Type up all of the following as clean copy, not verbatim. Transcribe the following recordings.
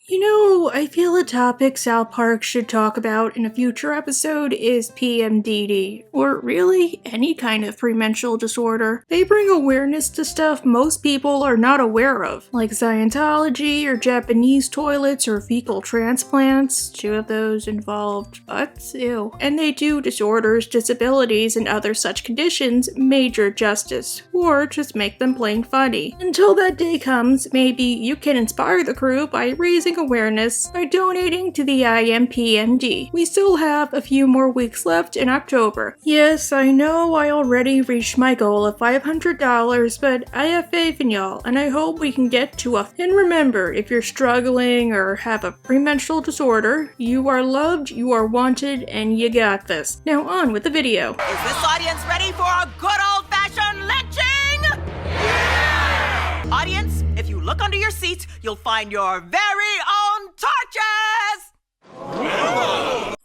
You know, I feel a topic South Park should talk about in a future episode is PMDD, or really any kind of premenstrual disorder. They bring awareness to stuff most people are not aware of, like Scientology or Japanese toilets or fecal transplants. 2 of those involved butts, ew. And they do disorders, disabilities, and other such conditions major justice, or just make them plain funny. Until that day comes, maybe you can inspire the crew by raising awareness by donating to the IMPMD. We still have a few more weeks left in October. Yes, I know I already reached my goal of $500, but I have faith in y'all, and I hope we can get to a... And remember, if you're struggling or have a premenstrual disorder, you are loved, you are wanted, and you got this. Now on with the video. Is this audience ready for a good old-fashioned lynching? Yeah! Audience, if you look under your seats, you'll find your very own torches!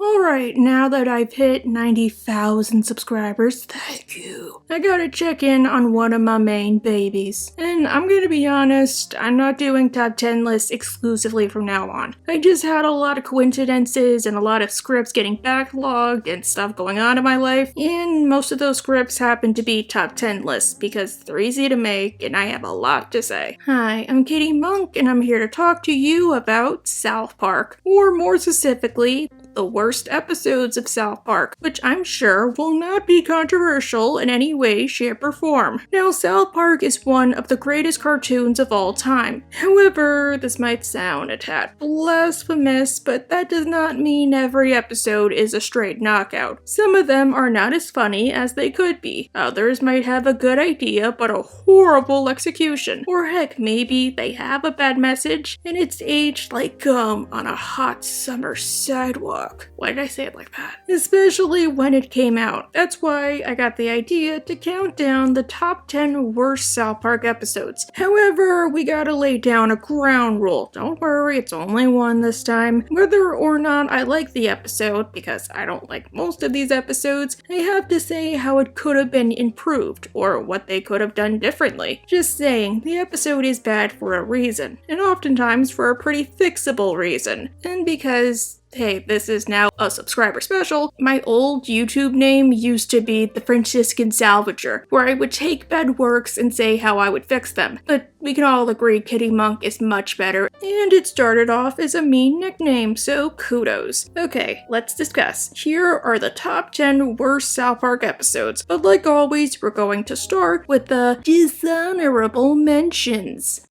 Alright, now that I've hit 90,000 subscribers, thank you. I gotta check in on one of my main babies. And I'm gonna be honest, I'm not doing top 10 lists exclusively from now on. I just had a lot of coincidences and a lot of scripts getting backlogged and stuff going on in my life, and most of those scripts happen to be top 10 lists because they're easy to make and I have a lot to say. Hi, I'm Kitty Monk and I'm here to talk to you about South Park, or more specifically, the worst episodes of South Park, which I'm sure will not be controversial in any way, shape, or form. Now, South Park is one of the greatest cartoons of all time. However, this might sound a tad blasphemous, but that does not mean every episode is a straight knockout. Some of them are not as funny as they could be. Others might have a good idea, but a horrible execution. Or heck, maybe they have a bad message, and it's aged like gum on a hot summer sidewalk. Why did I say it like that? Especially when it came out. That's why I got the idea to count down the top 10 worst South Park episodes. However, we gotta lay down a ground rule. Don't worry, it's only one this time. Whether or not I like the episode, because I don't like most of these episodes, I have to say how it could have been improved, or what they could have done differently. Just saying, the episode is bad for a reason, and oftentimes for a pretty fixable reason. And because hey, this is now a subscriber special. My old YouTube name used to be The Franciscan Salvager, where I would take bad works and say how I would fix them. But we can all agree Kitty Monk is much better, and it started off as a mean nickname, so kudos. Okay, let's discuss. Here are the top 10 worst South Park episodes, but like always, we're going to start with the dishonorable mentions.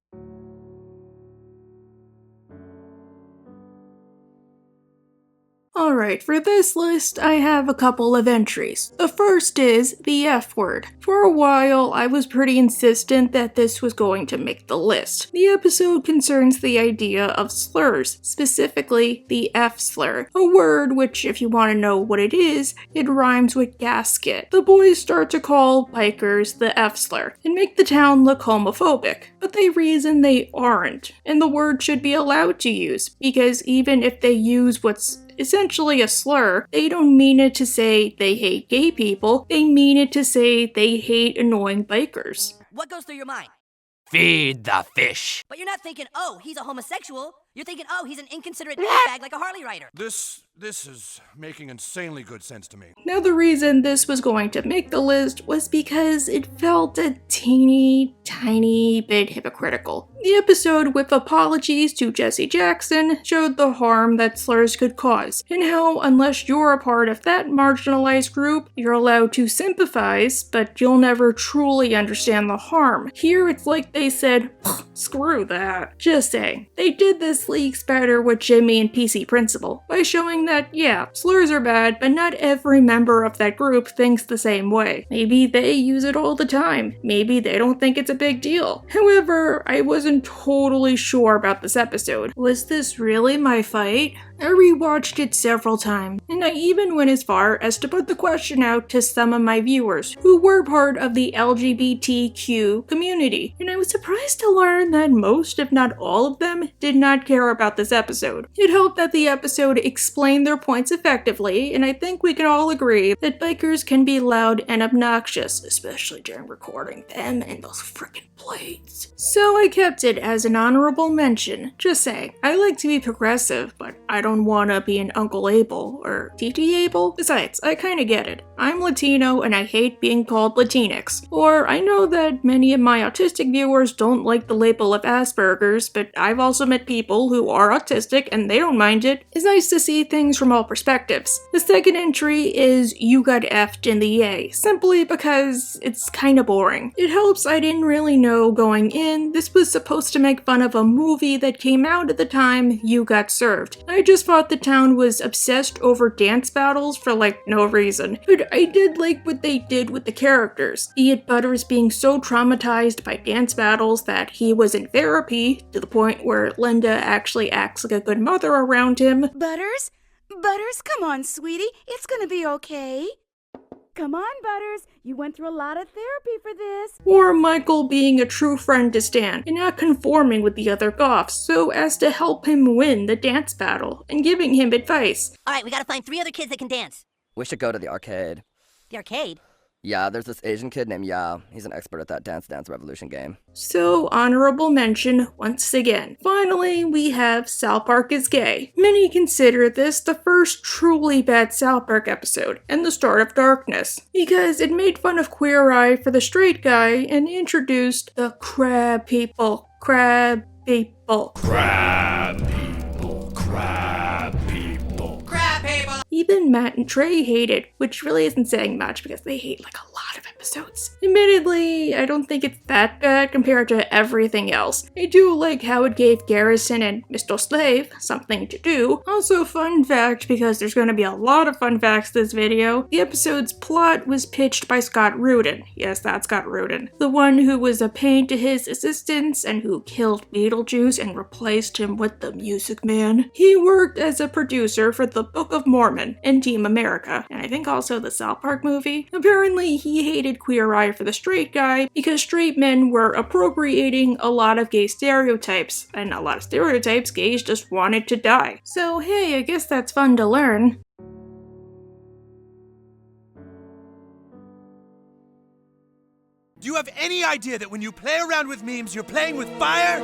Alright, for this list, I have a couple of entries. The first is the F word. For a while, I was pretty insistent that this was going to make the list. The episode concerns the idea of slurs, specifically the F slur, a word which, if you want to know what it is, it rhymes with gasket. The boys start to call bikers the F slur, and make the town look homophobic, but they reason they aren't, and the word should be allowed to use, because even if they use what's essentially a slur, they don't mean it to say they hate gay people, they mean it to say they hate annoying bikers. What goes through your mind? Feed the fish. But you're not thinking, oh, he's a homosexual. You're thinking, oh, he's an inconsiderate bag like a Harley rider. This is making insanely good sense to me. Now the reason this was going to make the list was because it felt a teeny tiny bit hypocritical. The episode, with apologies to Jesse Jackson, showed the harm that slurs could cause, and how unless you're a part of that marginalized group, you're allowed to sympathize, but you'll never truly understand the harm. Here it's like they said, screw that. Just saying. They did this leagues better with Jimmy and PC Principal, by showing that, yeah, slurs are bad, but not every member of that group thinks the same way. Maybe they use it all the time. Maybe they don't think it's a big deal. However, I wasn't totally sure about this episode. Was this really my fight? I rewatched it several times, and I even went as far as to put the question out to some of my viewers who were part of the LGBTQ community, and I was surprised to learn that most, if not all of them, did not care about this episode. It helped that the episode explained their points effectively, and I think we can all agree that bikers can be loud and obnoxious, especially during recording them and those frickin' blades. So I kept it as an honorable mention. Just saying, I like to be progressive, but I don't wanna be an Uncle Abel or TT Abel. Besides, I kinda get it. I'm Latino and I hate being called Latinx. Or I know that many of my autistic viewers don't like the label of Asperger's, but I've also met people who are autistic and they don't mind it. It's nice to see things from all perspectives. The second entry is You Got F'd in the A, simply because it's kinda boring. It helps I didn't really know going in this was supposed to make fun of a movie that came out at the time You Got Served. I just thought the town was obsessed over dance battles for like no reason, but I did like what they did with the characters, be it Butters being so traumatized by dance battles that he was in therapy to the point where Linda actually acts like a good mother around him. Butters? Butters, come on, sweetie. It's gonna be okay. Come on, Butters. You went through a lot of therapy for this. Or Michael being a true friend to Stan and not conforming with the other goths so as to help him win the dance battle and giving him advice. Alright, we gotta find 3 other kids that can dance. We should go to the arcade. The arcade? Yeah, there's this Asian kid named Ya. He's an expert at that Dance Dance Revolution game. So, honorable mention once again. Finally, we have South Park is Gay. Many consider this the first truly bad South Park episode and the start of darkness, because it made fun of Queer Eye for the straight guy and introduced the crab people. Crab people. Crab people, crab people. Crab people! Even Matt and Trey hate it, which really isn't saying much because they hate like a lot of episodes. Admittedly, I don't think it's that bad compared to everything else. I do like how it gave Garrison and Mr. Slave something to do. Also, fun fact, because there's going to be a lot of fun facts this video, the episode's plot was pitched by Scott Rudin. Yes, that's Scott Rudin. The one who was a pain to his assistants and who killed Beetlejuice and replaced him with the Music Man. He worked as a producer for the Book of Mormon and Team America, and I think also the South Park movie. Apparently, he hated Queer Eye for the straight guy because straight men were appropriating a lot of gay stereotypes, and a lot of stereotypes gays just wanted to die. So hey, I guess that's fun to learn. Do you have any idea that when you play around with memes, you're playing with fire?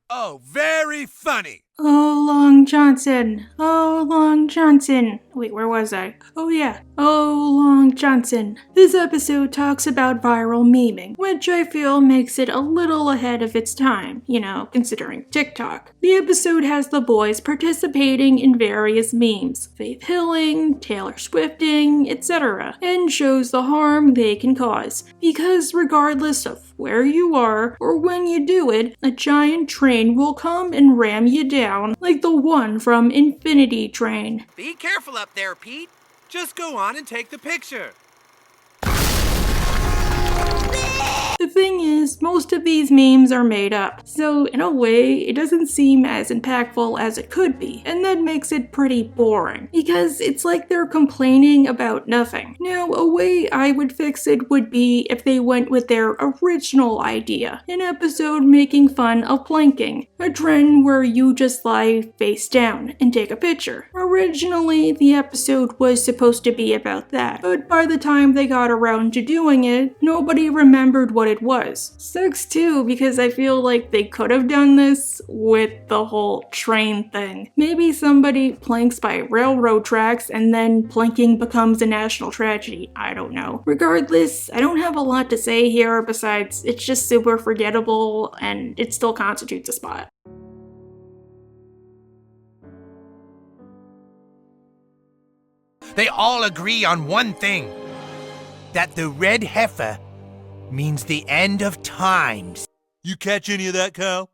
Oh, very funny. Oh, Long Johnson. Oh, Long Johnson. Wait, where was I? Oh, yeah. Oh, Long Johnson. This episode talks about viral memeing, which I feel makes it a little ahead of its time, you know, considering TikTok. The episode has the boys participating in various memes, Faith Hilling, Taylor Swifting, etc., and shows the harm they can cause. Because regardless of where you are or when you do it, a giant train will come and ram you down, like the one from Infinity Train. Be careful up there, Pete. Just go on and take the picture. The thing is, most of these memes are made up, so in a way, it doesn't seem as impactful as it could be, and that makes it pretty boring, because it's like they're complaining about nothing. Now, a way I would fix it would be if they went with their original idea, an episode making fun of planking, a trend where you just lie face down and take a picture. Originally, the episode was supposed to be about that, but by the time they got around to doing it, nobody remembered what it was. Sucks too, because I feel like they could have done this with the whole train thing. Maybe somebody planks by railroad tracks and then planking becomes a national tragedy. I don't know. Regardless, I don't have a lot to say here besides it's just super forgettable and it still constitutes a spot. They all agree on one thing. That the red heifer means the end of times. You catch any of that, Cal?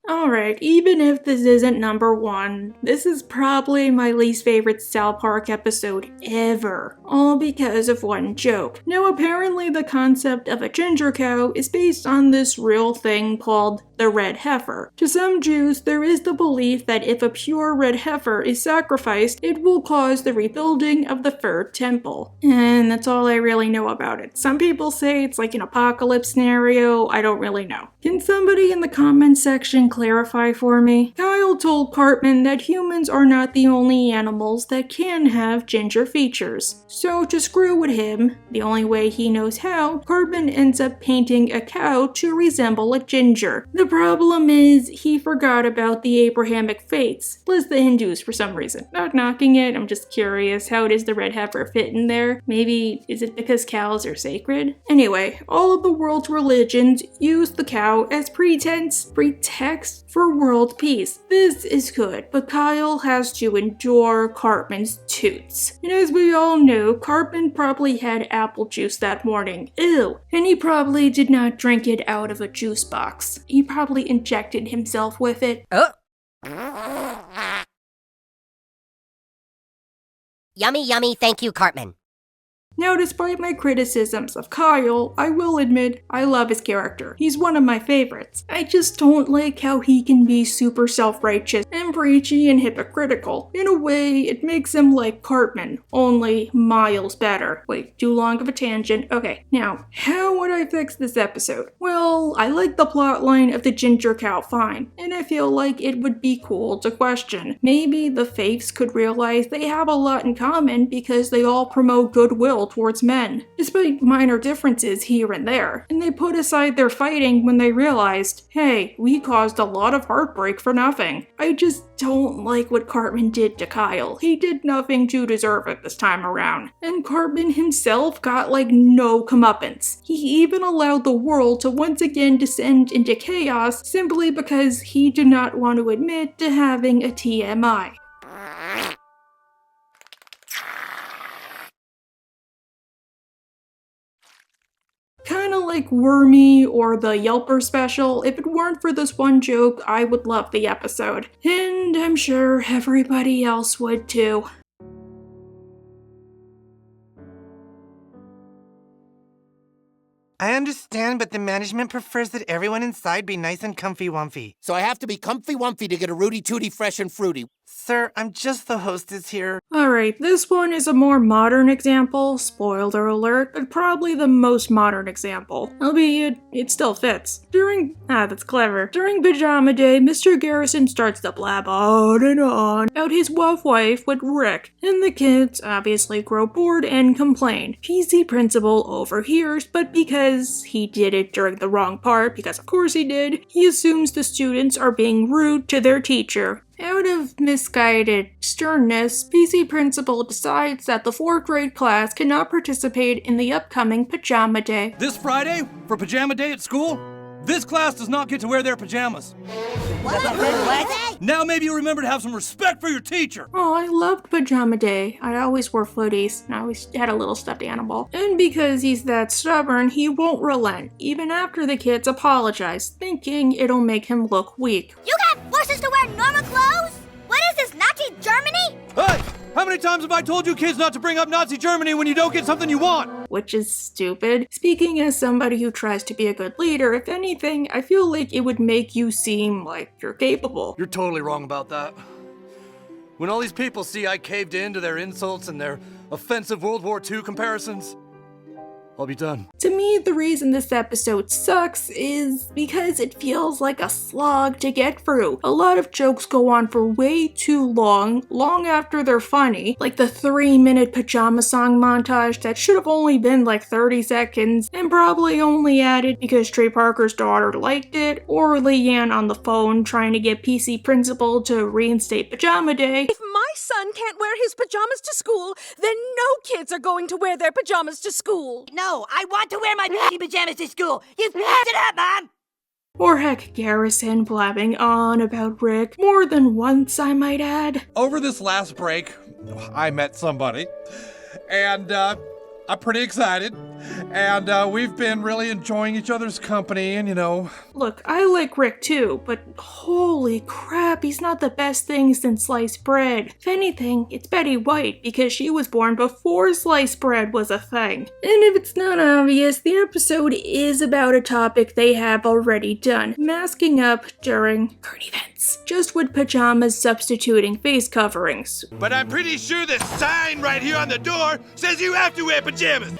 Alright, even if this isn't number 1, this is probably my least favorite South Park episode ever, all because of one joke. Now apparently the concept of a ginger cow is based on this real thing called the red heifer. To some Jews, there is the belief that if a pure red heifer is sacrificed, it will cause the rebuilding of the third temple. And that's all I really know about it. Some people say it's like an apocalypse scenario, I don't really know. Can somebody in the comments section clarify for me? Kyle told Cartman that humans are not the only animals that can have ginger features. So to screw with him, the only way he knows how, Cartman ends up painting a cow to resemble a ginger. The problem is, he forgot about the Abrahamic faiths, plus the Hindus for some reason. Not knocking it, I'm just curious, how does the red heifer fit in there? Maybe, is it because cows are sacred? Anyway, all of the world's religions use the cow as pretext for world peace. This is good, but Kyle has to endure Cartman's toots. And as we all know, Cartman probably had apple juice that morning. Ew. And he probably did not drink it out of a juice box. He probably injected himself with it. Oh. Yummy, yummy, thank you, Cartman. Now, despite my criticisms of Kyle, I will admit I love his character. He's one of my favorites. I just don't like how he can be super self-righteous and preachy and hypocritical. In a way, it makes him like Cartman, only miles better. Wait, too long of a tangent. Okay, now, how would I fix this episode? Well, I like the plotline of the ginger cow fine, and I feel like it would be cool to question. Maybe the faiths could realize they have a lot in common because they all promote goodwill towards men, despite minor differences here and there, and they put aside their fighting when they realized, hey, we caused a lot of heartbreak for nothing. I just don't like what Cartman did to Kyle. He did nothing to deserve it this time around. And Cartman himself got like no comeuppance. He even allowed the world to once again descend into chaos simply because he did not want to admit to having a TMI. Kinda like Wormy or the Yelper special. If it weren't for this one joke, I would love the episode. And I'm sure everybody else would too. I understand, but the management prefers that everyone inside be nice and comfy-wumpy. So I have to be comfy-wumpy to get a Rooty-Tooty fresh and fruity. Sir, I'm just the hostess here. Alright, this one is a more modern example, spoiler alert, but probably the most modern example. Albeit, it still fits. That's clever. During Pajama Day, Mr. Garrison starts to blab on and on about his wife with Rick, and the kids obviously grow bored and complain. PC Principal overhears, but because he did it during the wrong part, because of course he did, he assumes the students are being rude to their teacher. Out of misguided sternness, PC Principal decides that the 4th grade class cannot participate in the upcoming Pajama Day. This Friday, for Pajama Day at school, this class does not get to wear their pajamas. What? Now maybe you remember to have some respect for your teacher. Oh, I loved Pajama Day. I always wore footies, and I always had a little stuffed animal. And because he's that stubborn, he won't relent, even after the kids apologize, thinking it'll make him look weak. You got forces to wear normal clothes? What is this, Nazi Germany? Hey! How many times have I told you kids not to bring up Nazi Germany when you don't get something you want? Which is stupid. Speaking as somebody who tries to be a good leader, if anything, I feel like it would make you seem like you're capable. You're totally wrong about that. When all these people see I caved in to their insults and their offensive World War II comparisons, I'll be done. To me, the reason this episode sucks is because it feels like a slog to get through. A lot of jokes go on for way too long after they're funny, like the 3-minute pajama song montage that should have only been like 30 seconds, and probably only added because Trey Parker's daughter liked it, or Leanne on the phone trying to get PC Principal to reinstate Pajama Day. If my son can't wear his pajamas to school, then no kids are going to wear their pajamas to school. No, I want to wear my pajamas to school. You f***ed it up, Mom! Or heck, Garrison blabbing on about Rick, more than once I might add. Over this last break, I met somebody, and I'm pretty excited, and we've been really enjoying each other's company, and Look, I like Rick too, but holy crap, he's not the best thing since sliced bread. If anything, it's Betty White, because she was born before sliced bread was a thing. And if it's not obvious, the episode is about a topic they have already done, masking up during current events, just with pajamas substituting face coverings. But I'm pretty sure the sign right here on the door says you have to wear pajamas.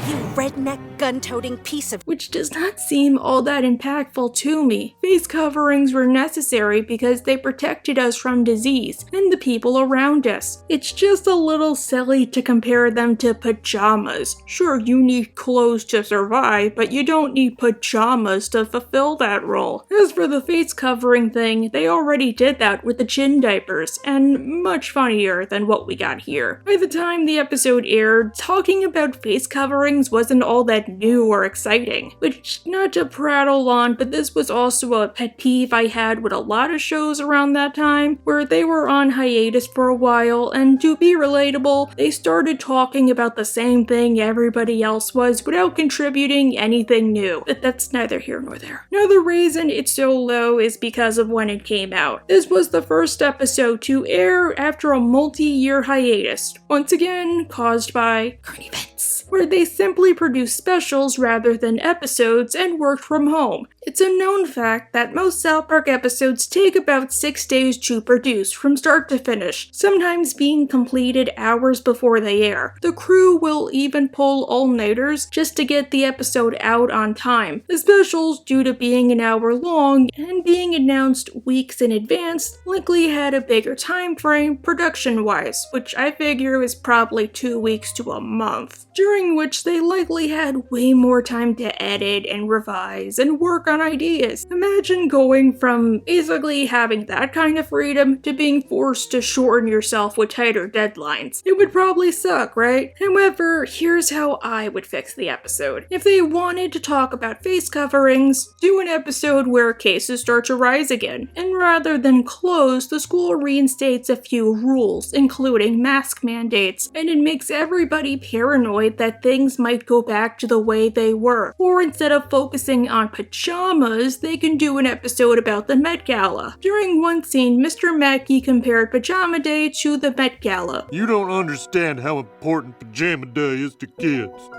You redneck gun-toting piece of... Which does not seem all that impactful to me. Face coverings were necessary because they protected us from disease and the people around us. It's just a little silly to compare them to pajamas. Sure, you need clothes to survive, but you don't need pajamas to fulfill that role. As for the face covering thing, they already did that with the chin diapers, and much funnier than what we got here. By the time the episode aired, talking about face coverings wasn't all that new or exciting. Which, not to prattle on, but this was also a pet peeve I had with a lot of shows around that time, where they were on hiatus for a while, and to be relatable, they started talking about the same thing everybody else was without contributing anything new. But that's neither here nor there. Another reason it's so low is because of when it came out. This was the first episode to air after a multi-year hiatus, once again caused by current events, where they simply produced specials rather than episodes and worked from home. It's a known fact that most South Park episodes take about 6 days to produce from start to finish, sometimes being completed hours before they air. The crew will even pull all-nighters just to get the episode out on time. The specials, due to being an hour long and being announced weeks in advance, likely had a bigger time frame production-wise, which I figure is probably 2 weeks to a month, during which they likely had way more time to edit and revise and work on ideas. Imagine going from basically having that kind of freedom to being forced to shorten yourself with tighter deadlines. It would probably suck, right? However, here's how I would fix the episode. If they wanted to talk about face coverings, do an episode where cases start to rise again, and rather than close, the school reinstates a few rules, including mask mandates, and it makes everybody paranoid that things might go back to the way they were. Or instead of focusing on pajamas, they can do an episode about the Met Gala. During one scene, Mr. Mackey compared Pajama Day to the Met Gala. You don't understand how important Pajama Day is to kids.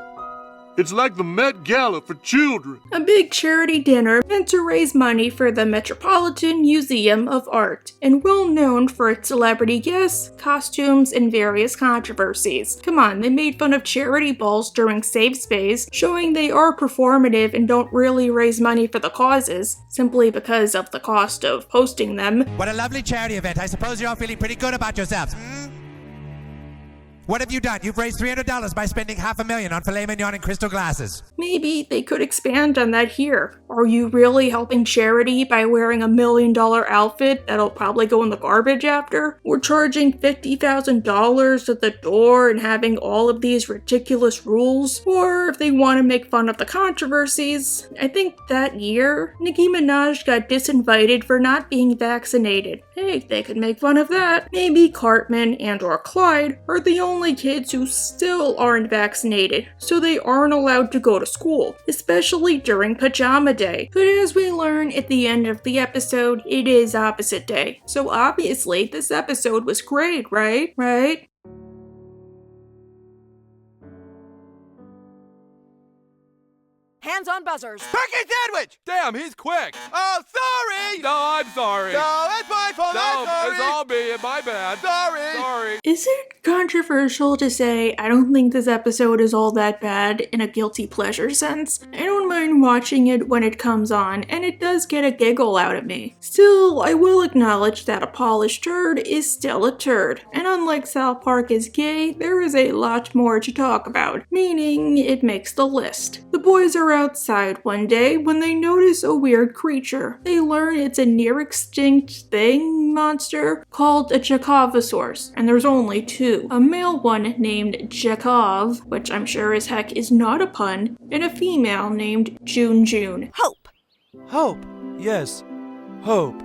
It's like the Met Gala for children. A big charity dinner meant to raise money for the Metropolitan Museum of Art, and well known for its celebrity guests, costumes, and various controversies. Come on, they made fun of charity balls during Safe Space, showing they are performative and don't really raise money for the causes, simply because of the cost of hosting them. What a lovely charity event. I suppose you're all feeling pretty good about yourselves. What have you done? You've raised $300 by spending $500,000 on filet mignon and crystal glasses. Maybe they could expand on that here. Are you really helping charity by wearing a $1 million outfit that'll probably go in the garbage after? Or charging $50,000 at the door and having all of these ridiculous rules? Or if they want to make fun of the controversies, I think that year, Nicki Minaj got disinvited for not being vaccinated. Hey, they could make fun of that. Maybe Cartman and or Clyde are the only kids who still aren't vaccinated, so they aren't allowed to go to school, especially during Pajama Day. But as we learn at the end of the episode, it is opposite day. So obviously, this episode was great, right? Right? Hands on buzzers. Turkey sandwich! Damn, he's quick. Oh, sorry! No, I'm sorry. No, that's my fault. No, I'm sorry. it's all me. My bad. Sorry. Is it controversial to say I don't think this episode is all that bad in a guilty pleasure sense? I don't mind watching it when it comes on, and it does get a giggle out of me. Still, I will acknowledge that a polished turd is still a turd, and unlike South Park is gay, there is a lot more to talk about, meaning it makes the list. The boys are outside one day when they notice a weird creature. They learn it's a near-extinct monster called a Jackovosaurus, and there's only two. A male one named Jakov, which I'm sure as heck is not a pun, and a female named June. Hope. Hope. Yes. Hope.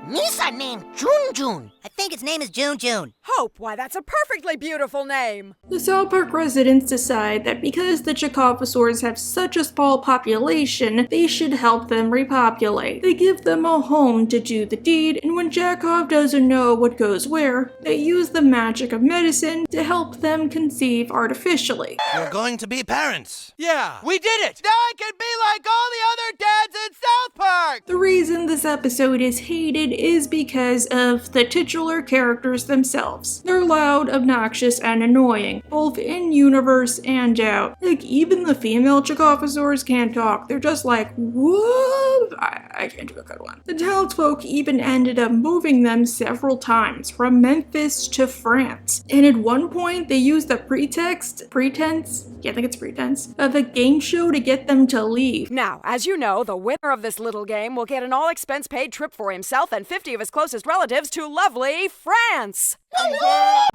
Misa named June. I think its name is June. Hope, why that's a perfectly beautiful name. The South Park residents decide that because the Jackovosaurs have such a small population, they should help them repopulate. They give them a home to do the deed, and when Jakov doesn't know what goes where, they use the magic of medicine to help them conceive artificially. You're going to be parents. Yeah, we did it! Now I can be like all the other dads in South Park! The reason this episode is hated is because of the titular characters themselves. They're loud, obnoxious, and annoying, both in-universe and out. Like, even the female Chikofosaurs can't talk. They're just like, whoa! I can't do a good one. The townsfolk even ended up moving them several times, from Memphis to France. And at one point, they used the pretense, of a game show to get them to leave. Now, as you know, the winner of this little game will get an all-expense-paid trip for himself and 50 of his closest relatives to lovely France!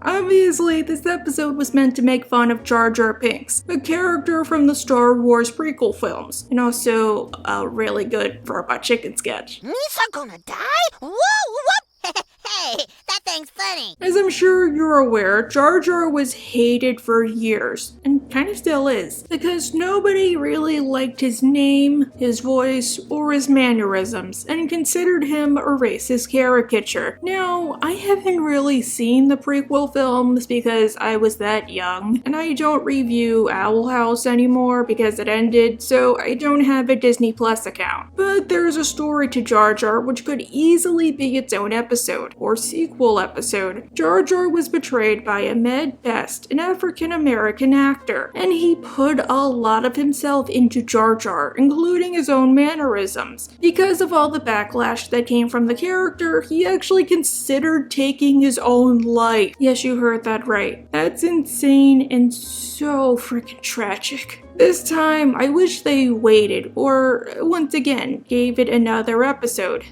Obviously, this episode was meant to make fun of Jar Jar Binks, a character from the Star Wars prequel films, and also a really good robot chicken sketch. Me's are gonna die? Whoa, whoop! Hey, that thing's funny. As I'm sure you're aware, Jar Jar was hated for years, and kind of still is, because nobody really liked his name, his voice, or his mannerisms, and considered him a racist caricature. Now, I haven't really seen the prequel films because I was that young, and I don't review Owl House anymore because it ended, so I don't have a Disney Plus account. But there's a story to Jar Jar which could easily be its own episode, or sequel episode. Jar Jar was betrayed by Ahmed Best, an African-American actor, and he put a lot of himself into Jar Jar, including his own mannerisms. Because of all the backlash that came from the character, he actually considered taking his own life. Yes, you heard that right. That's insane and so freaking tragic. This time, I wish they waited, or, once again, gave it another episode.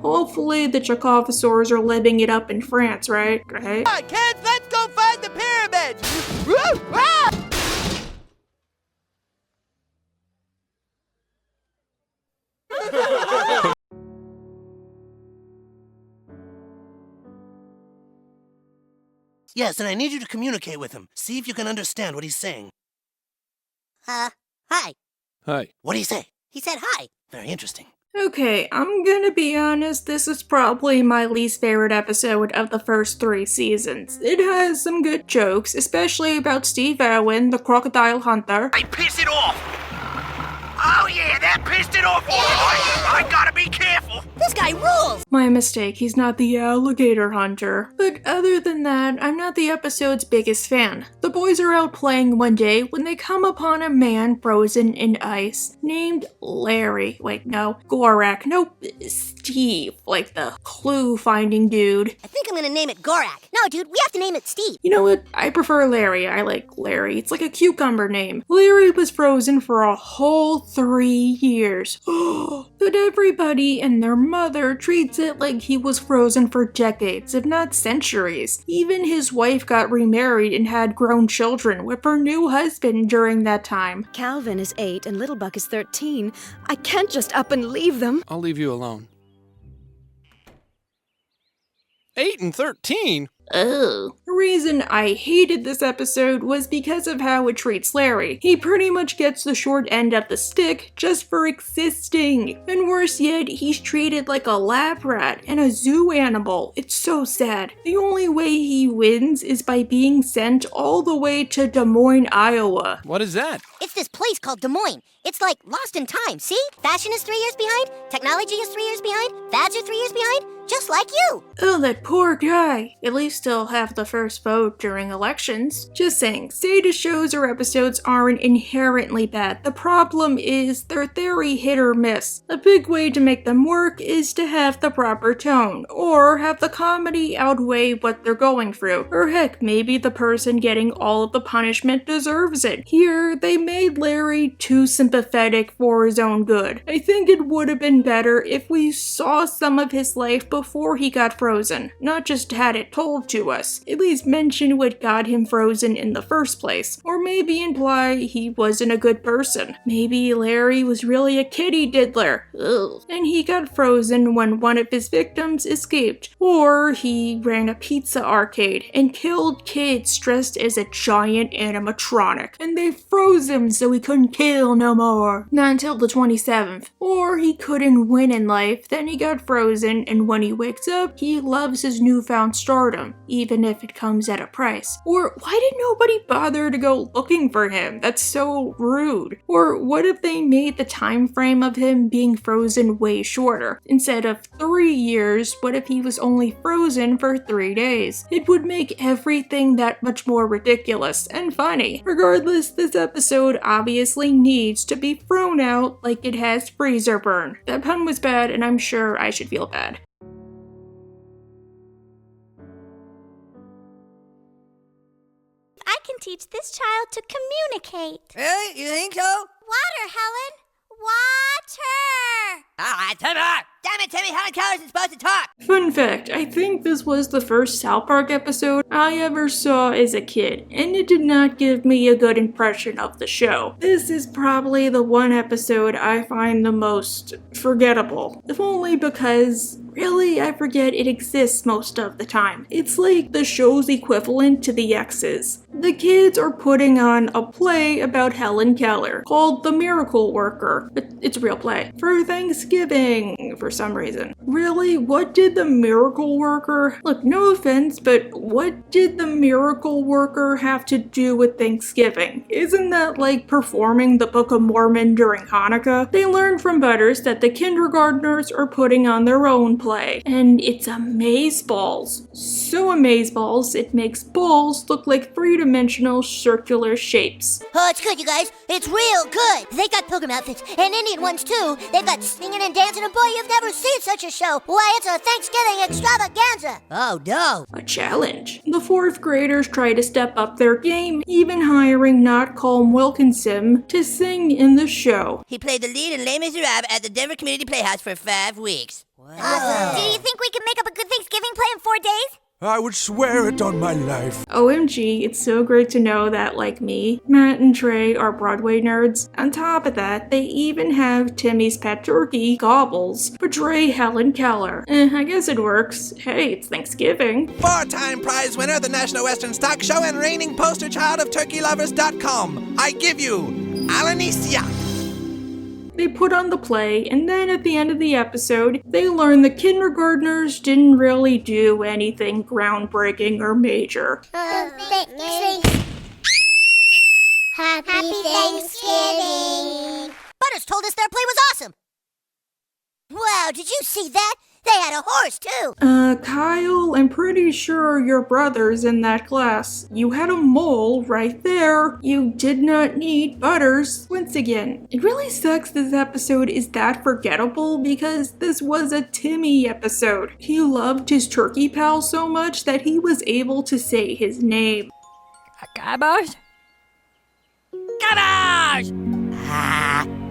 Hopefully the Chikofosaurs are living it up in France, right? Right? Come on, kids, let's go find the pyramids! Woo! Ah! Yes, and I need you to communicate with him. See if you can understand what he's saying. Hi. Hi. What do you say? He said hi. Very interesting. Okay, I'm gonna be honest, this is probably my least favorite episode of the first 3 seasons. It has some good jokes, especially about Steve Irwin, the crocodile hunter. Hey, piss it off! Oh yeah, that pissed it off all right. I gotta be careful. This guy rules! My mistake, he's not the alligator hunter. But other than that, I'm not the episode's biggest fan. The boys are out playing one day when they come upon a man frozen in ice named Larry. Wait, no, Gorak. Nope, Steve, like the clue-finding dude. I think I'm gonna name it Gorak. No, dude, we have to name it Steve. You know what? I prefer Larry. I like Larry. It's like a cucumber name. Larry was frozen for a whole 3 years. But everybody and their mother treats it like he was frozen for decades, if not centuries. Even his wife got remarried and had grown children with her new husband during that time. Calvin is 8 and Little Buck is 13. I can't just up and leave them. I'll leave you alone. 8 and 13? Oh. The reason I hated this episode was because of how it treats Larry. He pretty much gets the short end of the stick just for existing. And worse yet, he's treated like a lab rat and a zoo animal. It's so sad. The only way he wins is by being sent all the way to Des Moines, Iowa. What is that? It's this place called Des Moines. It's like lost in time, see? Fashion is 3 years behind, technology is 3 years behind, fads are 3 years behind, just like you. Oh, that poor guy. At least he'll have the first vote during elections. Just saying, Sata shows or episodes aren't inherently bad. The problem is they're very hit or miss. A big way to make them work is to have the proper tone, or have the comedy outweigh what they're going through. Or heck, maybe the person getting all of the punishment deserves it. Here, they made Larry too sympathetic for his own good. I think it would have been better if we saw some of his life before he got frozen, not just had it told to us. At least mention what got him frozen in the first place, or maybe imply he wasn't a good person. Maybe Larry was really a kitty diddler, and he got frozen when one of his victims escaped, or he ran a pizza arcade and killed kids dressed as a giant animatronic, and they froze him so he couldn't kill no more. Not until the 27th. Or he couldn't win in life, then he got frozen, and when he he wakes up, he loves his newfound stardom, even if it comes at a price. Or why did nobody bother to go looking for him? That's so rude. Or what if they made the time frame of him being frozen way shorter? Instead of 3 years, what if he was only frozen for 3 days? It would make everything that much more ridiculous and funny. Regardless, this episode obviously needs to be thrown out like it has freezer burn. That pun was bad, and I'm sure I should feel bad. I can teach this child to communicate. Really? You think so? Water, Helen! Water! Alright, Timmy! Damn it, Timmy! Helen Keller isn't supposed to talk! Fun fact, I think this was the first South Park episode I ever saw as a kid, and it did not give me a good impression of the show. This is probably the one episode I find the most forgettable, if only because really I forget it exists most of the time. It's like the show's equivalent to the X's. The kids are putting on a play about Helen Keller called The Miracle Worker. It's a real play. For Thanksgiving, for some reason. Really? What did the Miracle Worker... Look, no offense, but what did the Miracle Worker have to do with Thanksgiving? Isn't that like performing the Book of Mormon during Hanukkah? They learned from Butters that the kindergartners are putting on their own play. And it's amazeballs. So amazeballs, it makes balls look like three-dimensional circular shapes. Oh, it's good, you guys. It's real good. They got pilgrim outfits, and Indian ones too. They've got singing and dancing, and boy, you've never seen such a show. Why, it's a Thanksgiving extravaganza. Oh, no. A challenge. The 4th graders try to step up their game, even hiring Not Calm Wilkinson to sing in the show. He played the lead in Les Miserables at the Denver Community Playhouse for 5 weeks. Awesome. Do you think we can make up a good Thanksgiving play in 4 days? I would swear it on my life. OMG, it's so great to know that, like me, Matt and Trey are Broadway nerds. On top of that, they even have Timmy's pet turkey, Gobbles, portray Helen Keller. I guess it works. Hey, it's Thanksgiving. 4-time prize winner, the National Western Stock Show, and reigning poster child of TurkeyLovers.com. I give you Alanissia. They put on the play, and then at the end of the episode, they learn the kindergartners didn't really do anything groundbreaking or major. Happy Thanksgiving! Butters told us their play was awesome! Wow, did you see that? They had a horse, too! Kyle, I'm pretty sure your brother's in that class. You had a mole right there. You did not need Butters. Once again, it really sucks this episode is that forgettable because this was a Timmy episode. He loved his turkey pal so much that he was able to say his name. Garbage? Garbage!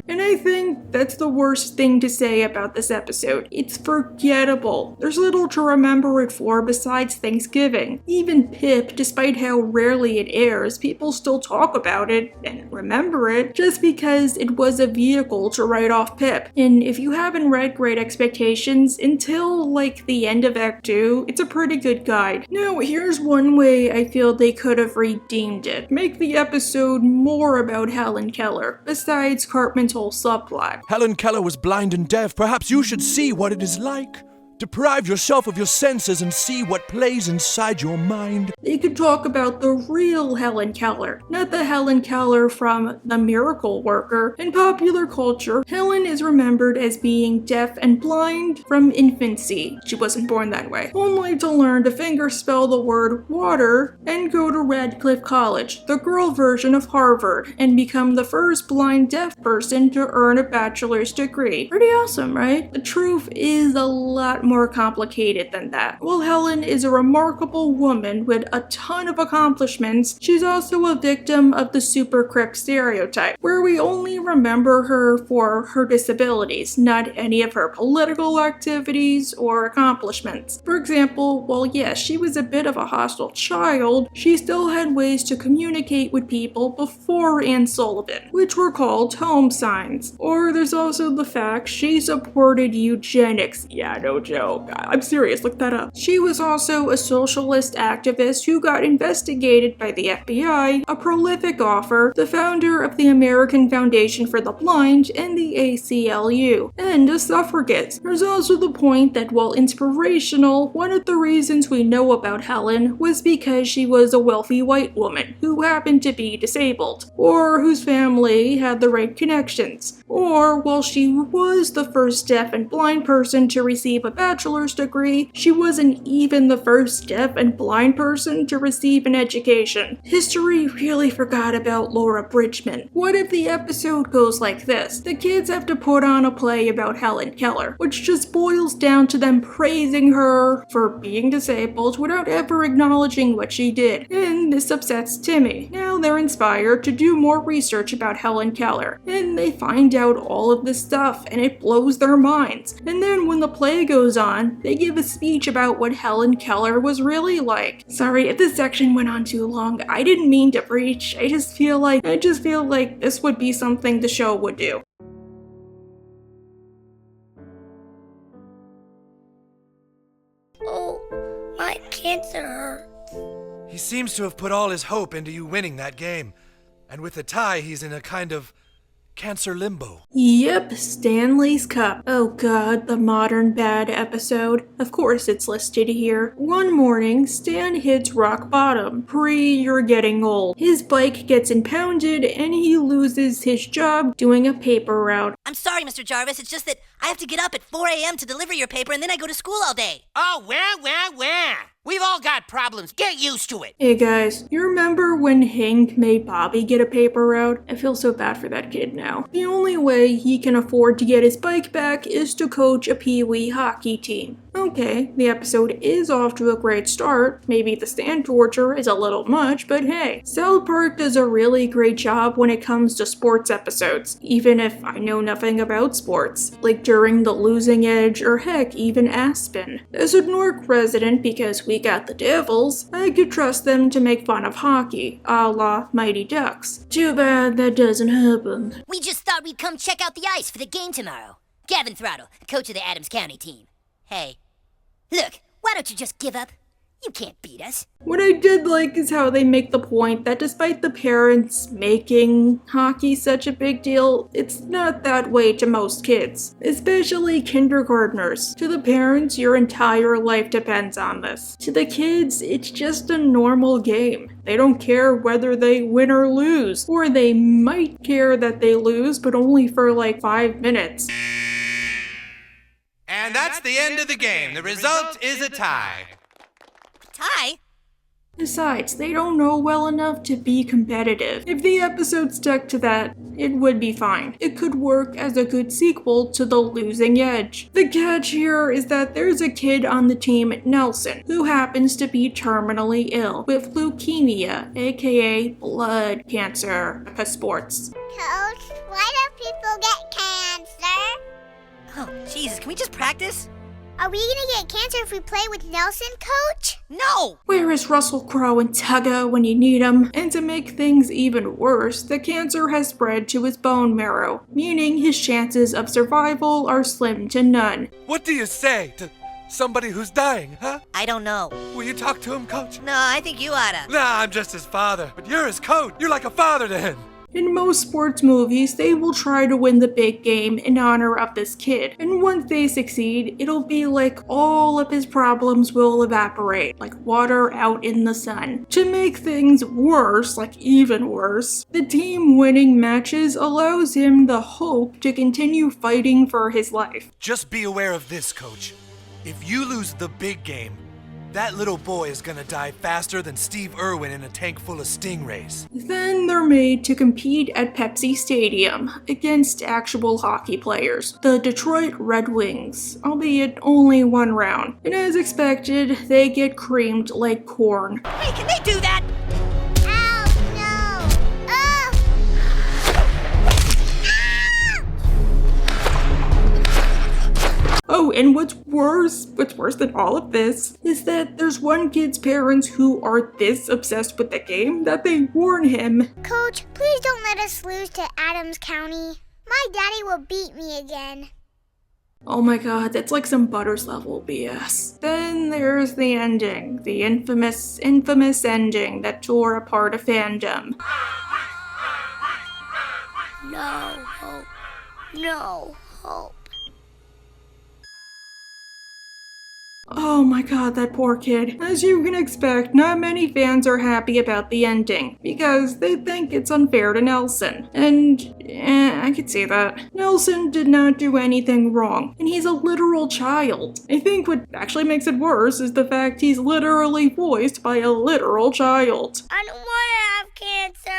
And I think that's the worst thing to say about this episode. It's forgettable. There's little to remember it for besides Thanksgiving. Even Pip, despite how rarely it airs, people still talk about it and remember it just because it was a vehicle to write off Pip. And if you haven't read Great Expectations until like the end of Act 2, it's a pretty good guide. Now, here's one way I feel they could have redeemed it. Make the episode more about Helen Keller, besides Cartman's whole subplot. Helen Keller was blind and deaf. Perhaps you should see what it is like. Deprive yourself of your senses and see what plays inside your mind. They could talk about the real Helen Keller, not the Helen Keller from The Miracle Worker. In popular culture, Helen is remembered as being deaf and blind from infancy. She wasn't born that way. Only to learn to fingerspell the word water and go to Radcliffe College, the girl version of Harvard, and become the first blind deaf person to earn a bachelor's degree. Pretty awesome, right? The truth is a lot more complicated than that. While Helen is a remarkable woman with a ton of accomplishments, she's also a victim of the super crip stereotype, where we only remember her for her disabilities, not any of her political activities or accomplishments. For example, while yes, she was a bit of a hostile child, she still had ways to communicate with people before Anne Sullivan, which were called home signs. Or there's also the fact she supported eugenics. Yeah, no joke. show. I'm serious, look that up. She was also a socialist activist who got investigated by the FBI, a prolific author, the founder of the American Foundation for the Blind and the ACLU, and a suffragette. There's also the point that while inspirational, one of the reasons we know about Helen was because she was a wealthy white woman who happened to be disabled, or whose family had the right connections, or while she was the first deaf and blind person to receive a bachelor's degree, she wasn't even the first deaf and blind person to receive an education. History really forgot about Laura Bridgman. What if the episode goes like this? The kids have to put on a play about Helen Keller, which just boils down to them praising her for being disabled without ever acknowledging what she did, and this upsets Timmy. Now they're inspired to do more research about Helen Keller, and they find out all of this stuff, and it blows their minds. And then when the play goes on, they give a speech about what Helen Keller was really like. Sorry if this section went on too long. I didn't mean to preach. I just feel like this would be something the show would do. Oh, my cancer hurts. He seems to have put all his hope into you winning that game. And with a tie, he's in a kind of cancer limbo. Yep, Stanley's Cup. Oh god, the modern bad episode. Of course it's listed here. One morning, Stan hits rock bottom. You're getting old. His bike gets impounded and he loses his job doing a paper route. I'm sorry, Mr. Jarvis. It's just that I have to get up at 4 a.m. to deliver your paper and then I go to school all day. Oh, wah. We've all got problems. Get used to it. Hey guys, you remember when Hank made Bobby get a paper route? I feel so bad for that kid now. The only way he can afford to get his bike back is to coach a pee-wee hockey team. Okay, the episode is off to a great start. Maybe the Stan torture is a little much, but hey. South Park does a really great job when it comes to sports episodes, even if I know nothing about sports, like during the Losing Edge or heck, even Aspen. As a Newark resident, because we got the Devils, I could trust them to make fun of hockey, a la Mighty Ducks. Too bad that doesn't happen. We just thought we'd come check out the ice for the game tomorrow. Gavin Throttle, coach of the Adams County team. Hey, look, why don't you just give up? You can't beat us. What I did like is how they make the point that despite the parents making hockey such a big deal, it's not that way to most kids, especially kindergartners. To the parents, your entire life depends on this. To the kids, it's just a normal game. They don't care whether they win or lose, or they might care that they lose, but only for like 5 minutes. And that's the end of the game. The result is a tie. Tie? Besides, they don't know well enough to be competitive. If the episode stuck to that, it would be fine. It could work as a good sequel to The Losing Edge. The catch here is that there's a kid on the team, Nelson, who happens to be terminally ill with leukemia, aka blood cancer, sports. Coach, why do people get cancer? Oh, Jesus, can we just practice? Are we gonna get cancer if we play with Nelson, Coach? No! Where is Russell Crowe and Tugga when you need them? And to make things even worse, the cancer has spread to his bone marrow, meaning his chances of survival are slim to none. What do you say to somebody who's dying, huh? I don't know. Will you talk to him, Coach? No, I think you oughta. Nah, I'm just his father. But you're his coach. You're like a father to him. In most sports movies, they will try to win the big game in honor of this kid, and once they succeed, it'll be like all of his problems will evaporate, like water out in the sun. To make things worse, like even worse, the team winning matches allows him the hope to continue fighting for his life. Just be aware of this, Coach. If you lose the big game, that little boy is gonna die faster than Steve Irwin in a tank full of stingrays. Then they're made to compete at Pepsi Stadium against actual hockey players, the Detroit Red Wings, albeit only one round. And as expected, they get creamed like corn. Hey, can they do that? Oh, and what's worse than all of this, is that there's one kid's parents who are this obsessed with the game that they warn him. Coach, please don't let us lose to Adams County. My daddy will beat me again. Oh my god, that's like some Butters level BS. Then there's the ending. The infamous ending that tore apart a fandom. No hope. No hope. Oh my god, that poor kid. As you can expect, not many fans are happy about the ending, because they think it's unfair to Nelson. And, I could see that. Nelson did not do anything wrong, and he's a literal child. I think what actually makes it worse is the fact he's literally voiced by a literal child. I don't want to have cancer.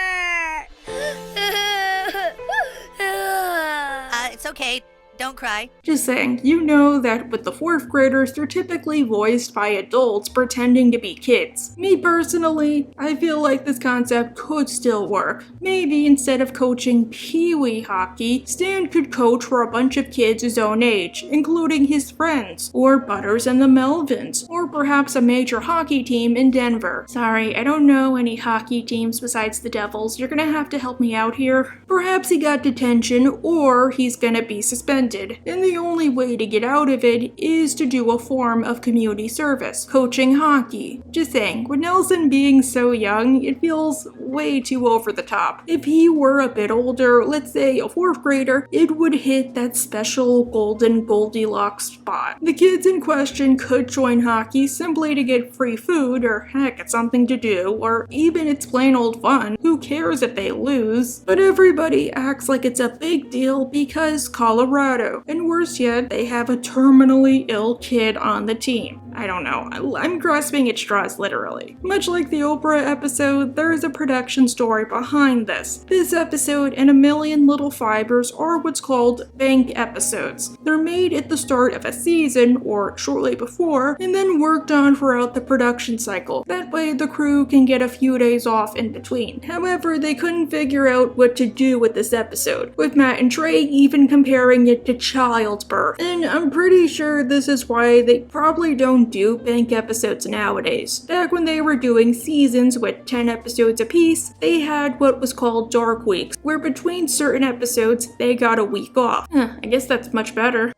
It's okay. Don't cry. Just saying, you know that with the 4th graders, they're typically voiced by adults pretending to be kids. Me personally, I feel like this concept could still work. Maybe instead of coaching pee-wee hockey, Stan could coach for a bunch of kids his own age, including his friends, or Butters and the Melvins, or perhaps a major hockey team in Denver. Sorry, I don't know any hockey teams besides the Devils. You're gonna have to help me out here. Perhaps he got detention, or he's gonna be suspended. And the only way to get out of it is to do a form of community service, coaching hockey. Just saying, with Nelson being so young, it feels way too over the top. If he were a bit older, let's say a 4th grader, it would hit that special golden Goldilocks spot. The kids in question could join hockey simply to get free food, or heck, it's something to do, or even it's plain old fun. Who cares if they lose? But everybody acts like it's a big deal because Colorado. And worse yet, they have a terminally ill kid on the team. I don't know, I'm grasping at straws literally. Much like the Oprah episode, there is a production story behind this. This episode and a million little fibers are what's called bank episodes. They're made at the start of a season, or shortly before, and then worked on throughout the production cycle. That way the crew can get a few days off in between. However, they couldn't figure out what to do with this episode, with Matt and Trey even comparing it to childbirth. And I'm pretty sure this is why they probably don't do bank episodes nowadays. Back when they were doing seasons with 10 episodes apiece, they had what was called dark weeks, where between certain episodes, they got a week off. I guess that's much better.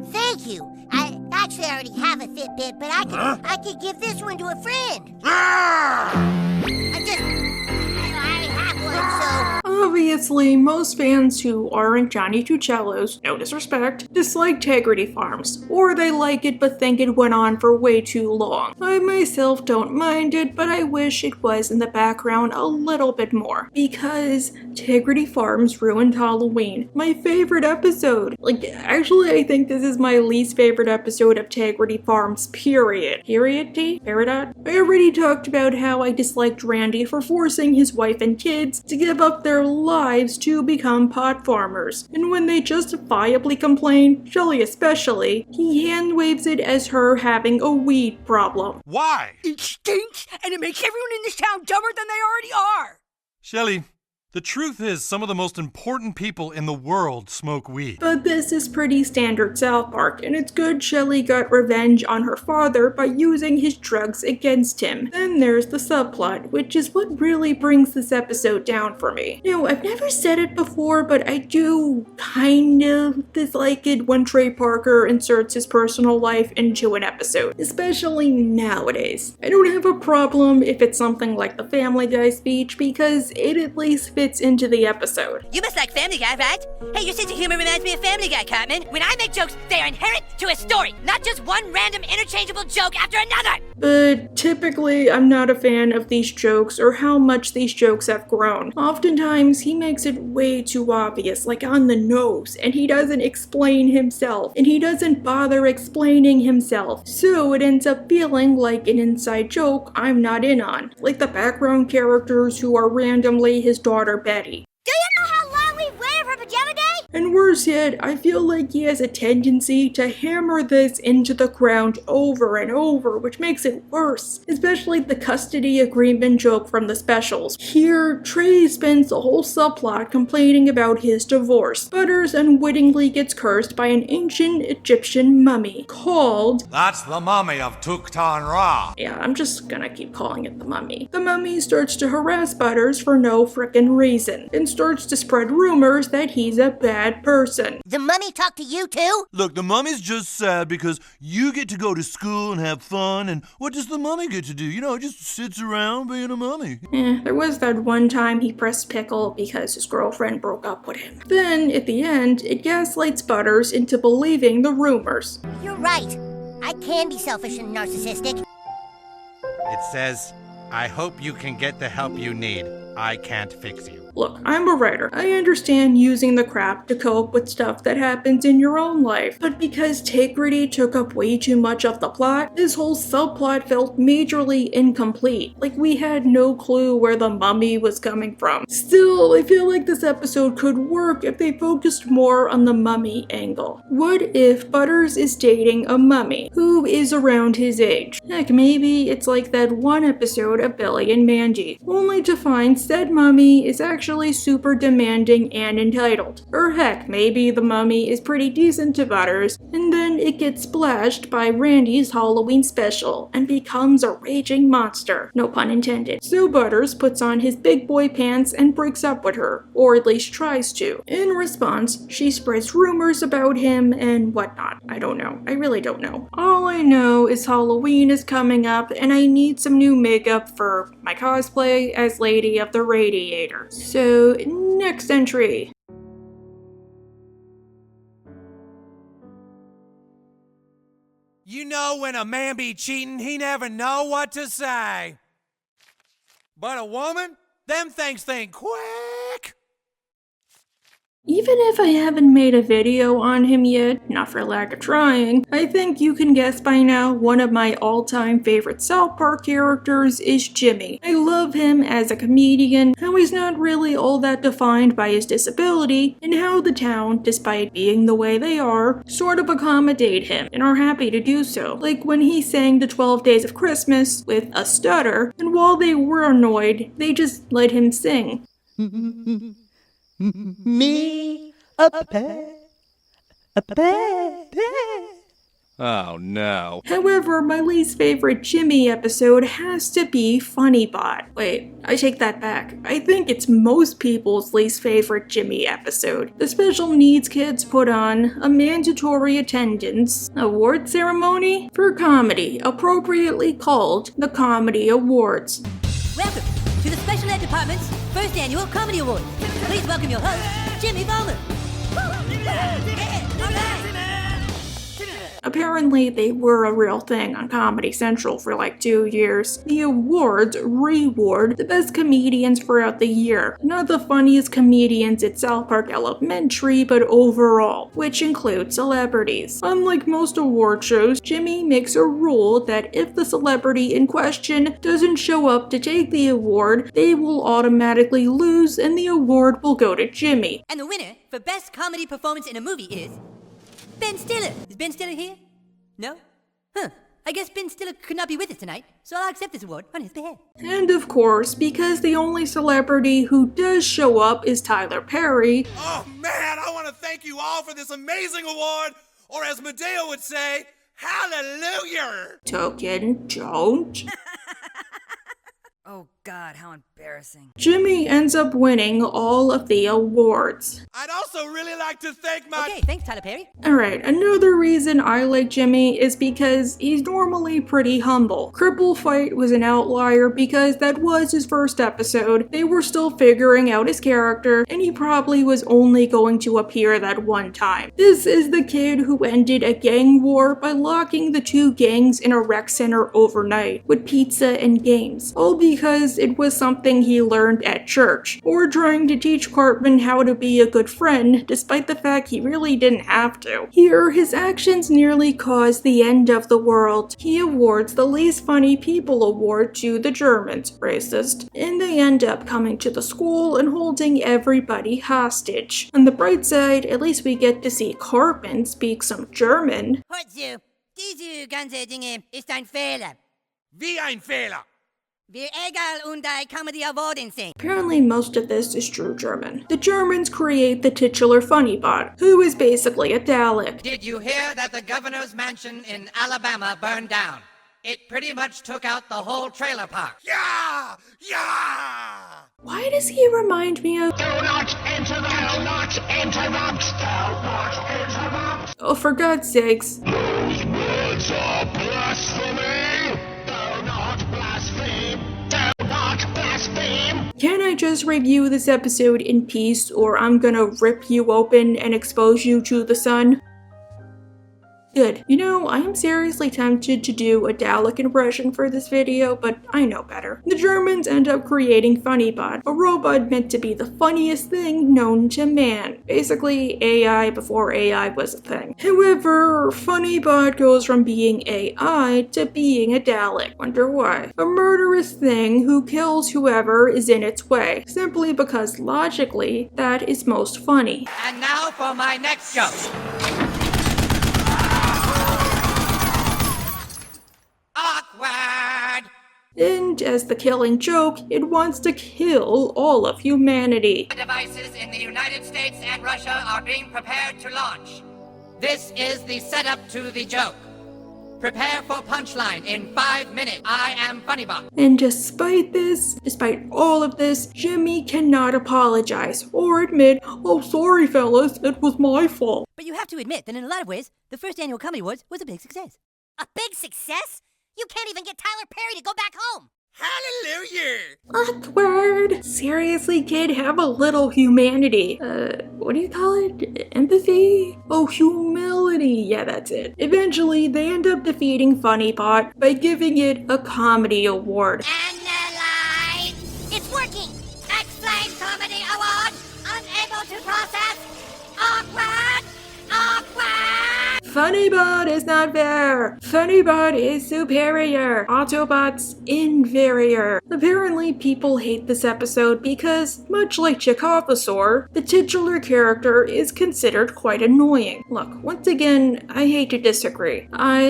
Thank you. I actually already have a Fitbit, but I could give this one to a friend. I have one, so... Obviously, most fans who aren't Johnny Tucellos, no disrespect, dislike Tegrity Farms, or they like it but think it went on for way too long. I myself don't mind it, but I wish it was in the background a little bit more, because Tegrity Farms ruined Halloween, my favorite episode. Actually, I think this is my least favorite episode of Tegrity Farms, period. Period T? Peridot? I already talked about how I disliked Randy for forcing his wife and kids to give up their lives to become pot farmers, and when they justifiably complain, Shelly especially, he hand waves it as her having a weed problem. Why? It stinks, and it makes everyone in this town dumber than they already are! Shelly, the truth is some of the most important people in the world smoke weed. But this is pretty standard South Park, and it's good Shelly got revenge on her father by using his drugs against him. Then there's the subplot, which is what really brings this episode down for me. Now, I've never said it before, but I do kind of dislike it when Trey Parker inserts his personal life into an episode, especially nowadays. I don't have a problem if it's something like the Family Guy speech, because it at least fits into the episode. You must like Family Guy, right? Hey, your sense of humor reminds me of Family Guy, Cartman. When I make jokes, they are inherent to a story, not just one random interchangeable joke after another. But typically, I'm not a fan of these jokes or how much these jokes have grown. Oftentimes, he makes it way too obvious, like on the nose, and he doesn't explain himself, and he doesn't bother explaining himself. So it ends up feeling like an inside joke I'm not in on, like the background characters who are randomly his daughter Betty. Do you know how long we've waited for Pajama Day? And worse yet, I feel like he has a tendency to hammer this into the ground over and over, which makes it worse, especially the custody agreement joke from the specials. Here, Trey spends the whole subplot complaining about his divorce. Butters unwittingly gets cursed by an ancient Egyptian mummy called... That's the mummy of Tuktan Ra. Yeah, I'm just gonna keep calling it the mummy. The mummy starts to harass Butters for no frickin' reason, and starts to spread rumors that he's a bad person. The mummy talked to you too? Look, the mummy's just sad because you get to go to school and have fun, and what does the mummy get to do? You know, just sits around being a mummy. There was that one time he pressed pickle because his girlfriend broke up with him. Then, at the end, it gaslights Butters into believing the rumors. You're right. I can be selfish and narcissistic. It says, I hope you can get the help you need. I can't fix you. Look, I'm a writer. I understand using the crap to cope with stuff that happens in your own life, but because Takrity took up way too much of the plot, this whole subplot felt majorly incomplete. Like we had no clue where the mummy was coming from. Still, I feel like this episode could work if they focused more on the mummy angle. What if Butters is dating a mummy who is around his age? Heck, maybe it's like that one episode of Billy and Mandy, only to find said mummy is actually super demanding and entitled. Or heck, maybe the mummy is pretty decent to Butters, and then it gets splashed by Randy's Halloween special and becomes a raging monster. No pun intended. So Butters puts on his big boy pants and breaks up with her, or at least tries to. In response, she spreads rumors about him and whatnot. I don't know. I really don't know. All I know is Halloween is coming up and I need some new makeup for my cosplay as Lady of the Radiator. So, next entry. You know when a man be cheating, he never know what to say. But a woman, them things think quick. Even if I haven't made a video on him yet, not for lack of trying, I think you can guess by now one of my all-time favorite South Park characters is Jimmy. I love him as a comedian, how he's not really all that defined by his disability, and how the town, despite being the way they are, sort of accommodate him and are happy to do so. Like when he sang the 12 Days of Christmas with a stutter, and while they were annoyed, they just let him sing. Me a pet. Oh no. However, my least favorite Jimmy episode has to be Funny Bot. Wait, I take that back. I think it's most people's least favorite Jimmy episode. The special needs kids put on a mandatory attendance award ceremony for comedy, appropriately called the Comedy Awards. Welcome to the Special Ed Department's first annual Comedy Awards. Please welcome your host, Jimmy Bowler. Apparently, they were a real thing on Comedy Central for like 2 years. The awards reward the best comedians throughout the year. Not the funniest comedians at South Park Elementary, but overall, which includes celebrities. Unlike most award shows, Jimmy makes a rule that if the celebrity in question doesn't show up to take the award, they will automatically lose and the award will go to Jimmy. And the winner for Best Comedy Performance in a Movie is... Ben Stiller. Is Ben Stiller here? No? Huh. I guess Ben Stiller could not be with us tonight, so I'll accept this award on his behalf. And of course, because the only celebrity who does show up is Tyler Perry. Oh man, I want to thank you all for this amazing award, or as Medea would say, hallelujah! Token don't. Oh God, how embarrassing. Jimmy ends up winning all of the awards. I'd also really like to thank my... Okay, thanks Tyler Perry. Alright, another reason I like Jimmy is because he's normally pretty humble. Cripple Fight was an outlier because that was his first episode. They were still figuring out his character, and he probably was only going to appear that one time. This is the kid who ended a gang war by locking the two gangs in a rec center overnight with pizza and games. All because it was something he learned at church, or trying to teach Cartman how to be a good friend, despite the fact he really didn't have to. Here, his actions nearly caused the end of the world. He awards the Least Funny People award to the Germans, racist, and they end up coming to the school and holding everybody hostage. On the bright side, at least we get to see Cartman speak some German. Hörzu, diese ganze Dinge ist ein Fehler. Wie ein Fehler? Wir egal und I comedy awarding thing. Apparently most of this is true German. The Germans create the titular funny bot, who is basically a Dalek. Did you hear that the governor's mansion in Alabama burned down? It pretty much took out the whole trailer park. Yeah! Yeah! Why does he remind me of— Do not interrupt! Do not interrupt! Do not interrupt! Oh, for God's sakes. Those words are blasphemy! Do not blaspheme! Do not blaspheme! Can I just review this episode in peace, or I'm gonna rip you open and expose you to the sun? Good. You know, I am seriously tempted to do a Dalek impression for this video, but I know better. The Germans end up creating FunnyBot, a robot meant to be the funniest thing known to man. Basically, AI before AI was a thing. However, FunnyBot goes from being AI to being a Dalek. Wonder why? A murderous thing who kills whoever is in its way, simply because logically, that is most funny. And now for my next joke. Awkward! And as the killing joke, it wants to kill all of humanity. Devices in the United States and Russia are being prepared to launch. This is the setup to the joke. Prepare for punchline in 5 minutes. I am FunnyBot. And despite all of this, Jimmy cannot apologize or admit, "Oh, sorry fellas, it was my fault." But you have to admit that in a lot of ways, the first annual Comedy Awards was a big success. A big success? You can't even get Tyler Perry to go back home. Hallelujah! Awkward. Seriously, kid, have a little humanity. What do you call it? Empathy? Oh, humility. Yeah, that's it. Eventually, they end up defeating FunnyBot by giving it a comedy award. Analyze! It's working! Explain Comedy Award! Unable to process! Awkward! Awkward! FunnyBot is not fair. FunnyBot is superior. Autobot's inferior. Apparently, people hate this episode because, much like Chekhovosaur, the titular character is considered quite annoying. Look, once again, I hate to disagree. I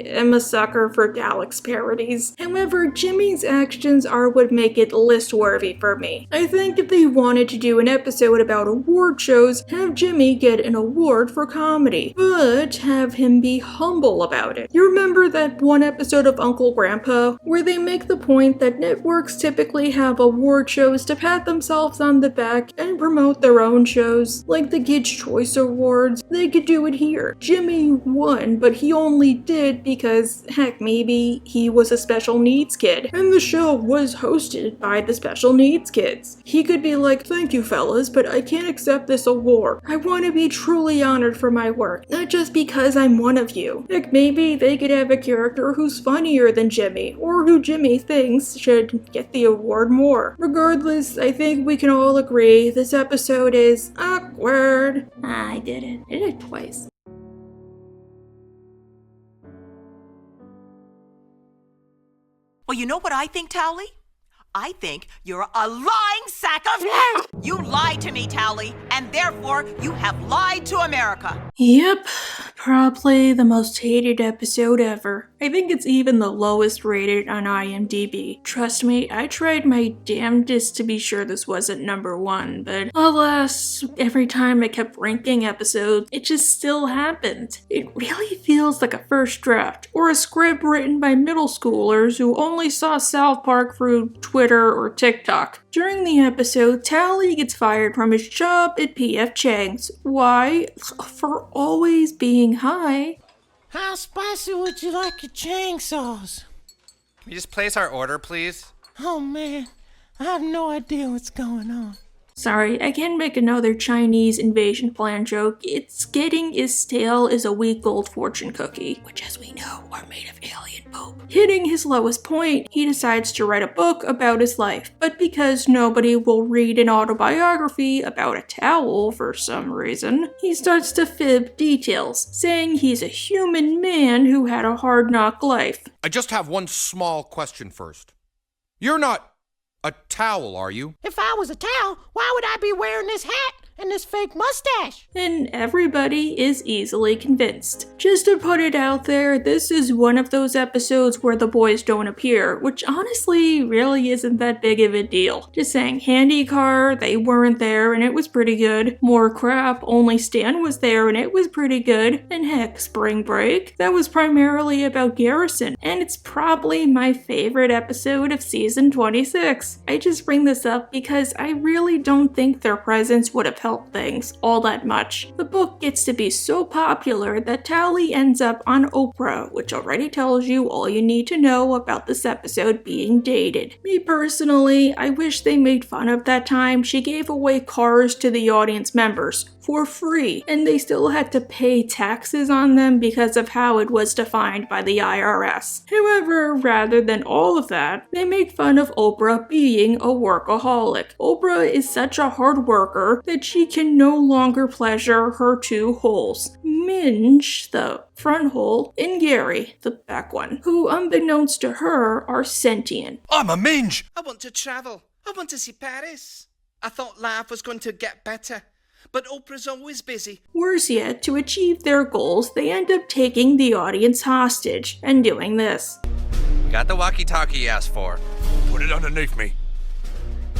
am a sucker for Dalek's parodies. However, Jimmy's actions are what make it list-worthy for me. I think if they wanted to do an episode about award shows, have Jimmy get an award for comedy. But have him be humble about it. You remember that one episode of Uncle Grandpa where they make the point that networks typically have award shows to pat themselves on the back and promote their own shows, like the Kids' Choice Awards? They could do it here. Jimmy won, but he only did because, heck, maybe he was a special needs kid, and the show was hosted by the special needs kids. He could be like, "Thank you fellas, but I can't accept this award. I want to be truly honored for my work, not just because I'm one of you." Heck, maybe they could have a character who's funnier than Jimmy, or who Jimmy thinks should get the award more. Regardless, I think we can all agree this episode is awkward. I did it. I did it twice. Well, you know what I think, Towley? I think you're a lying sack of— You lied to me, Towley, and therefore you have lied to America. Yep, probably the most hated episode ever. I think it's even the lowest rated on IMDb. Trust me, I tried my damnedest to be sure this wasn't #1, but alas, every time I kept ranking episodes, it just still happened. It really feels like a first draft, or a script written by middle schoolers who only saw South Park through Twitter or TikTok. During the episode, Tally gets fired from his job at P.F. Chang's. Why? For always being high. How spicy would you like your Chang sauce? Can we just place our order, please? Oh man, I have no idea what's going on. Sorry, I can make another Chinese invasion plan joke. It's getting as stale as a week-old fortune cookie, which as we know are made of alien poop. Hitting his lowest point, he decides to write a book about his life, but because nobody will read an autobiography about a towel for some reason, he starts to fib details, saying he's a human man who had a hard-knock life. I just have one small question first. You're not a towel, are you? If I was a towel, why would I be wearing this hat and this fake mustache? And everybody is easily convinced. Just to put it out there, this is one of those episodes where the boys don't appear, which honestly really isn't that big of a deal. Just saying, Handy Car, they weren't there and it was pretty good. More crap, only Stan was there and it was pretty good. And heck, Spring Break, that was primarily about Garrison, and it's probably my favorite episode of season 26. I just bring this up because I really don't think their presence would have helped things all that much. The book gets to be so popular that Tally ends up on Oprah, which already tells you all you need to know about this episode being dated. Me personally, I wish they made fun of that time she gave away cars to the audience members for free, and they still had to pay taxes on them because of how it was defined by the IRS. However, rather than all of that, they make fun of Oprah being a workaholic. Oprah is such a hard worker that she can no longer pleasure her two holes. Minge, the front hole, and Gary, the back one, who unbeknownst to her are sentient. I'm a minge! I want to travel. I want to see Paris. I thought life was going to get better, but Oprah's always busy. Worse yet, to achieve their goals, they end up taking the audience hostage and doing this. Got the walkie-talkie you asked for. Put it underneath me.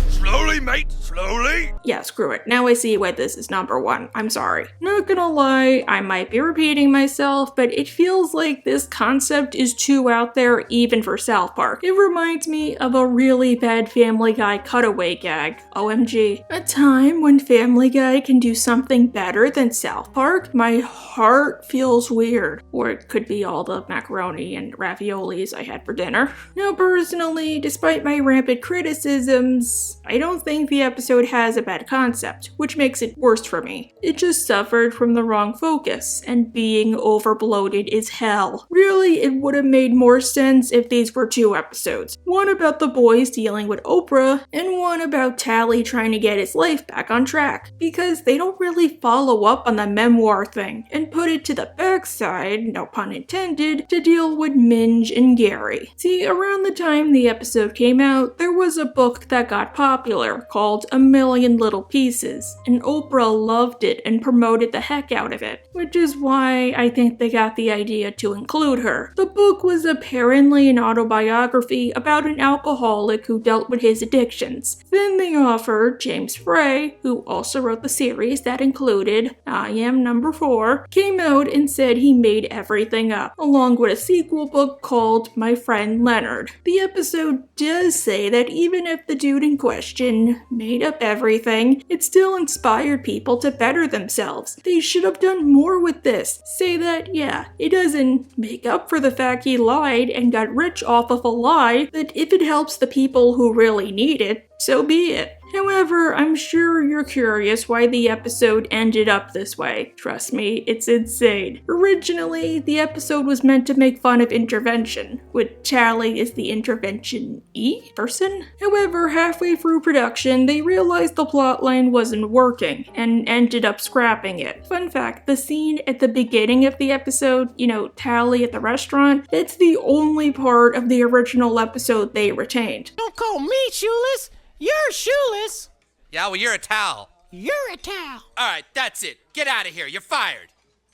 Slowly, mate, slowly. Yeah, screw it. Now I see why this is number one. I'm sorry. Not gonna lie, I might be repeating myself, but it feels like this concept is too out there even for South Park. It reminds me of a really bad Family Guy cutaway gag. OMG. A time when Family Guy can do something better than South Park? My heart feels weird. Or it could be all the macaroni and raviolis I had for dinner. Now personally, despite my rampant criticisms, I don't think the episode has a bad concept, which makes it worse for me. It just suffered from the wrong focus, and being overbloated is hell. Really, it would have made more sense if these were two episodes. One about the boys dealing with Oprah, and one about Tally trying to get his life back on track. Because they don't really follow up on the memoir thing, and put it to the backside, no pun intended, to deal with Minge and Gary. See, around the time the episode came out, there was a book that got popular called A Million Little Pieces, and Oprah loved it and promoted the heck out of it, which is why I think they got the idea to include her. The book was apparently an autobiography about an alcoholic who dealt with his addictions. Then they offered James Frey, who also wrote the series that included I Am Number 4, came out and said he made everything up, along with a sequel book called My Friend Leonard. The episode does say that even if the dude in question made up everything, it still inspired people to better themselves. They should have done more with this. Say that, yeah, it doesn't make up for the fact he lied and got rich off of a lie, but if it helps the people who really need it, so be it. However, I'm sure you're curious why the episode ended up this way. Trust me, it's insane. Originally, the episode was meant to make fun of intervention, with Tally as the intervention-y person. However, halfway through production, they realized the plotline wasn't working, and ended up scrapping it. Fun fact, the scene at the beginning of the episode, Tally at the restaurant, that's the only part of the original episode they retained. Don't call me shoeless! You're shoeless! Yeah, well, you're a towel. You're a towel! Alright, that's it. Get out of here. You're fired.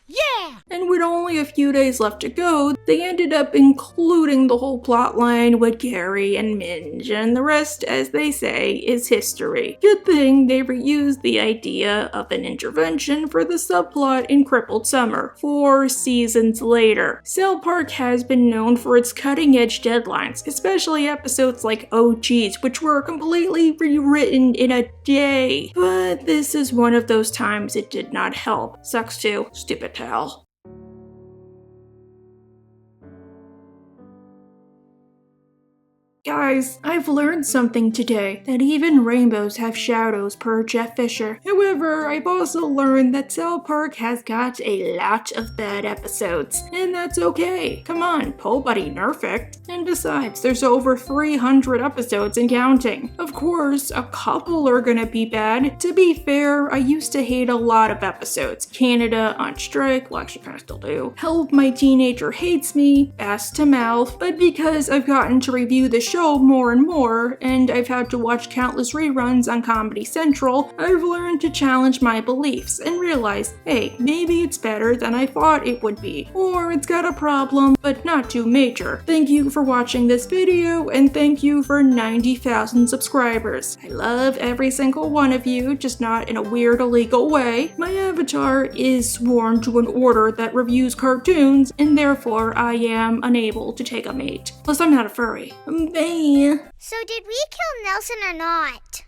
Yeah! And with only a few days left to go, they ended up including the whole plotline with Gary and Minge, and the rest, as they say, is history. Good thing they reused the idea of an intervention for the subplot in Crippled Summer 4 seasons later. South Park has been known for its cutting-edge deadlines, especially episodes like Oh Geez, which were completely rewritten in a day. But this is one of those times it did not help. Sucks too. Stupid hell. Guys, I've learned something today, that even rainbows have shadows per Jeff Fisher. However, I've also learned that South Park has got a lot of bad episodes, and that's okay. Come on, po buddy nerfect. And besides, there's over 300 episodes and counting. Of course, a couple are gonna be bad. To be fair, I used to hate a lot of episodes. Canada on strike, well actually kinda still do. Help My Teenager Hates Me, Ass to Mouth, but because I've gotten to review the show more and more, and I've had to watch countless reruns on Comedy Central, I've learned to challenge my beliefs and realize, hey, maybe it's better than I thought it would be. Or it's got a problem, but not too major. Thank you for watching this video, and thank you for 90,000 subscribers. I love every single one of you, just not in a weird illegal way. My avatar is sworn to an order that reviews cartoons, and therefore I am unable to take a mate. Plus I'm not a furry. Bye. So did we kill Nelson or not?